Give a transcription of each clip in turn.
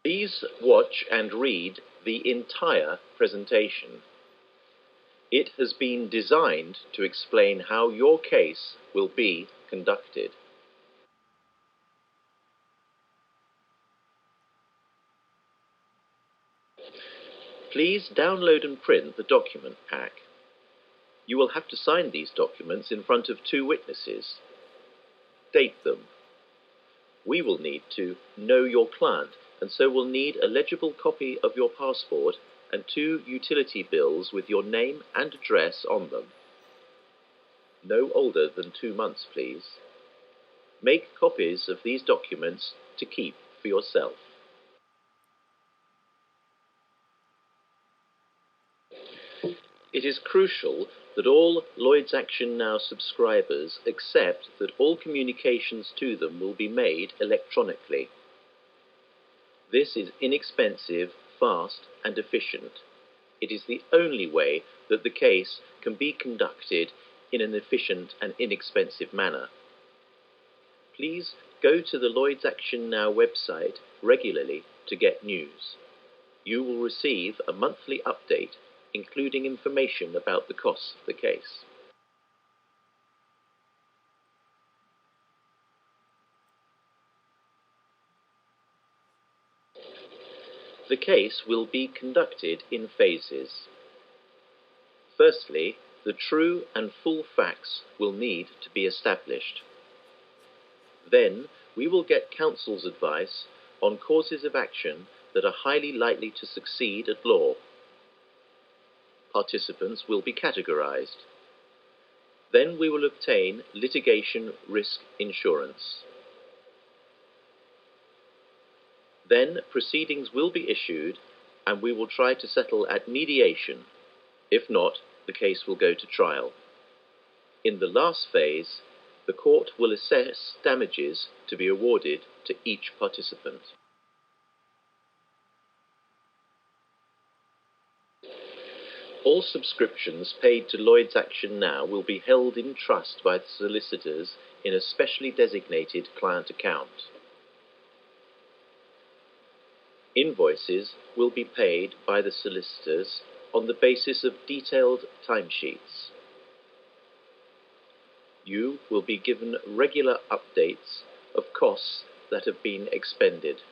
Please watch and read the entire presentation. It has been designed to explain how your case will be conducted. Please download and print the document pack. You will have to sign these documents in front of 2 witnesses. Date them. We will need to know your client, and so will need a legible copy of your passport and 2 utility bills with your name and address on them. No older than 2 months, please. Make copies of these documents to keep for yourself. It is crucial that all Lloyd's Action Now subscribers accept that all communications to them will be made electronically. This is inexpensive, fast, and efficient. It is the only way that the case can be conducted in an efficient and inexpensive manner. Please go to the Lloyd's Action Now website regularly to get news. You will receive a monthly update including information about the costs of the case. The case will be conducted in phases. Firstly, the true and full facts will need to be established. Then, we will get counsel's advice on courses of action that are highly likely to succeed at law. Participants will be categorized. Then we will obtain litigation risk insurance. Then proceedings will be issued and we will try to settle at mediation. If not, the case will go to trial. In the last phase, the court will assess damages to be awarded to each participant. All subscriptions paid to Lloyd's Action Now will be held in trust by the solicitors in a specially designated client account. Invoices will be paid by the solicitors on the basis of detailed timesheets. You will be given regular updates of costs that have been expended.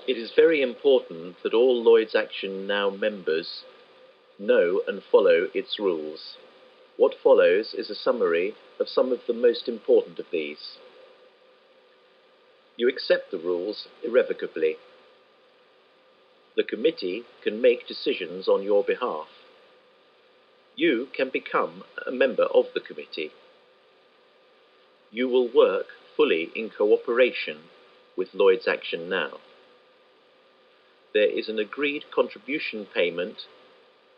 It is very important that all Lloyd's Action Now members know and follow its rules. What follows is a summary of some of the most important of these. You accept the rules irrevocably. The committee can make decisions on your behalf. You can become a member of the committee. You will work fully in cooperation with Lloyd's Action Now. There is an agreed contribution payment,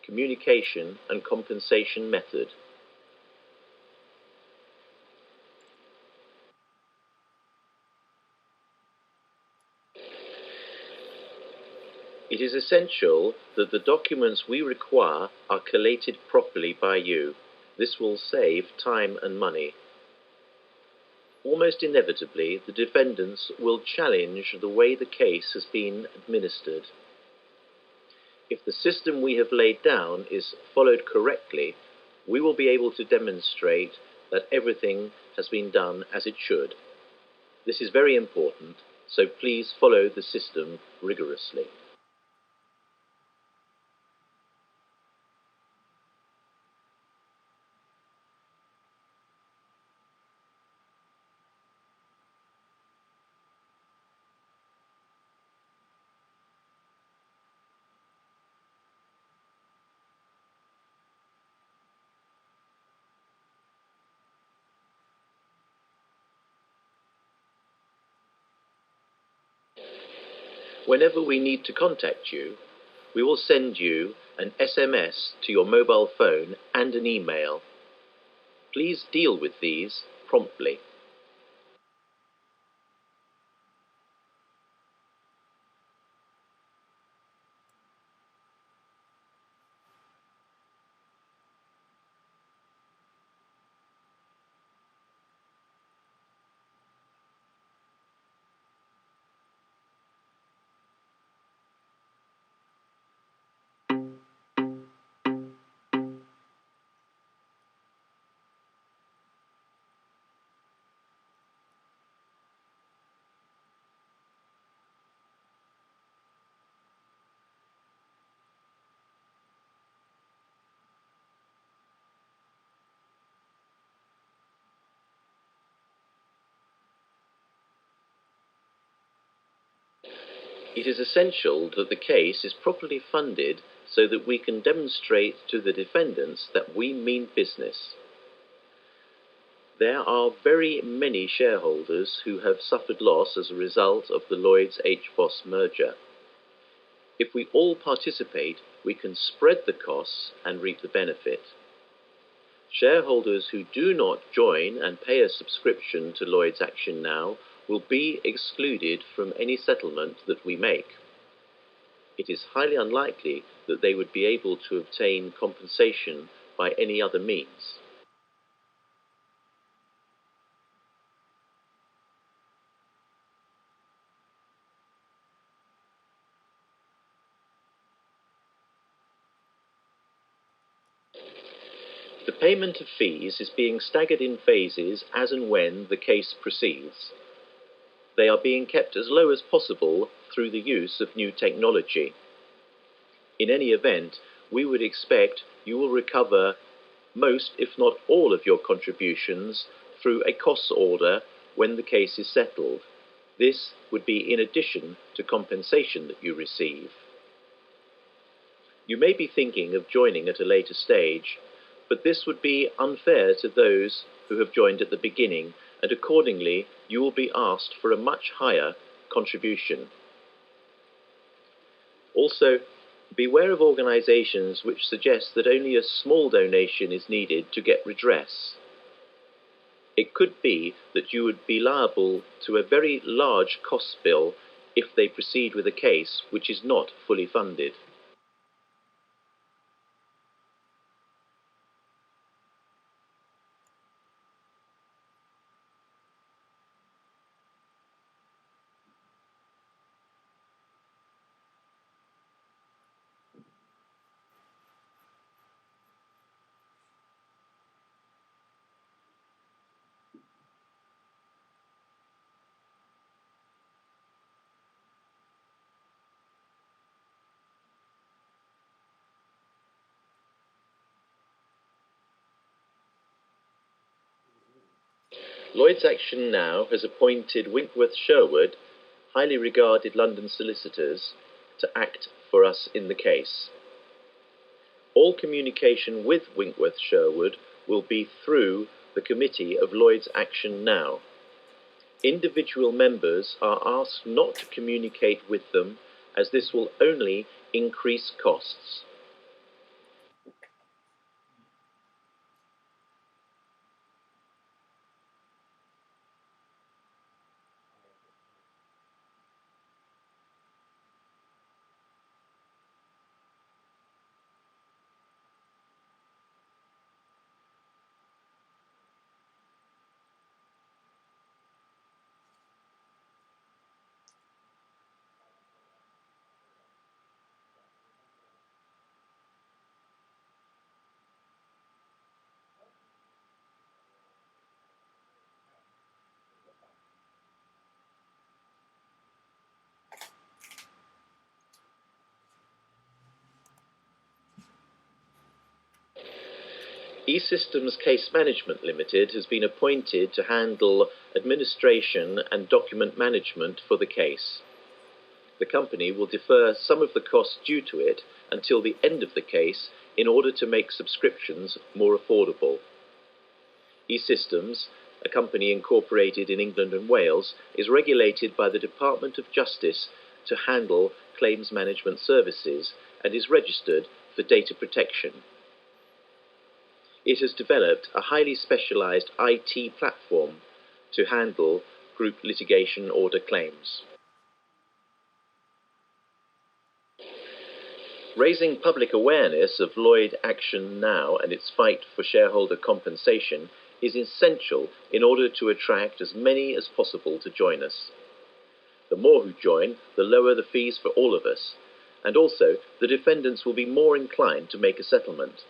communication and compensation method. It is essential that the documents we require are collated properly by you. This will save time and money. Almost inevitably, the defendants will challenge the way the case has been administered. If the system we have laid down is followed correctly, we will be able to demonstrate that everything has been done as it should. This is very important, so please follow the system rigorously. Whenever we need to contact you, we will send you an SMS to your mobile phone and an email. Please deal with these promptly. It is essential that the case is properly funded so that we can demonstrate to the defendants that we mean business. There are very many shareholders who have suffered loss as a result of the Lloyds HBOS merger. If we all participate, we can spread the costs and reap the benefit. Shareholders who do not join and pay a subscription to Lloyds Action Now will be excluded from any settlement that we make. It is highly unlikely that they would be able to obtain compensation by any other means. The payment of fees is being staggered in phases as and when the case proceeds. They are being kept as low as possible through the use of new technology. In any event, we would expect you will recover most, if not all, of your contributions through a costs order when the case is settled. This would be in addition to compensation that you receive. You may be thinking of joining at a later stage, but this would be unfair to those who have joined at the beginning, and accordingly you will be asked for a much higher contribution. Also, beware of organisations which suggest that only a small donation is needed to get redress. It could be that you would be liable to a very large cost bill if they proceed with a case which is not fully funded. Lloyd's Action Now has appointed Winkworth Sherwood, highly regarded London solicitors, to act for us in the case. All communication with Winkworth Sherwood will be through the committee of Lloyd's Action Now. Individual members are asked not to communicate with them, as this will only increase costs. E-Systems Case Management Limited has been appointed to handle administration and document management for the case. The company will defer some of the costs due to it until the end of the case in order to make subscriptions more affordable. E-Systems, a company incorporated in England and Wales, is regulated by the Department of Justice to handle claims management services and is registered for data protection. It has developed a highly specialised IT platform to handle group litigation order claims. Raising public awareness of Lloyd Action Now and its fight for shareholder compensation is essential in order to attract as many as possible to join us. The more who join, the lower the fees for all of us, and also the defendants will be more inclined to make a settlement.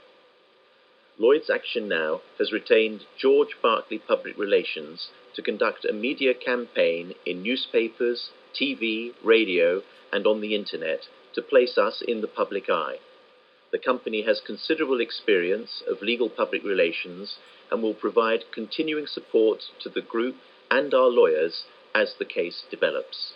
Lloyd's Action Now has retained George Berkeley Public Relations to conduct a media campaign in newspapers, TV, radio, and on the internet to place us in the public eye. The company has considerable experience of legal public relations and will provide continuing support to the group and our lawyers as the case develops.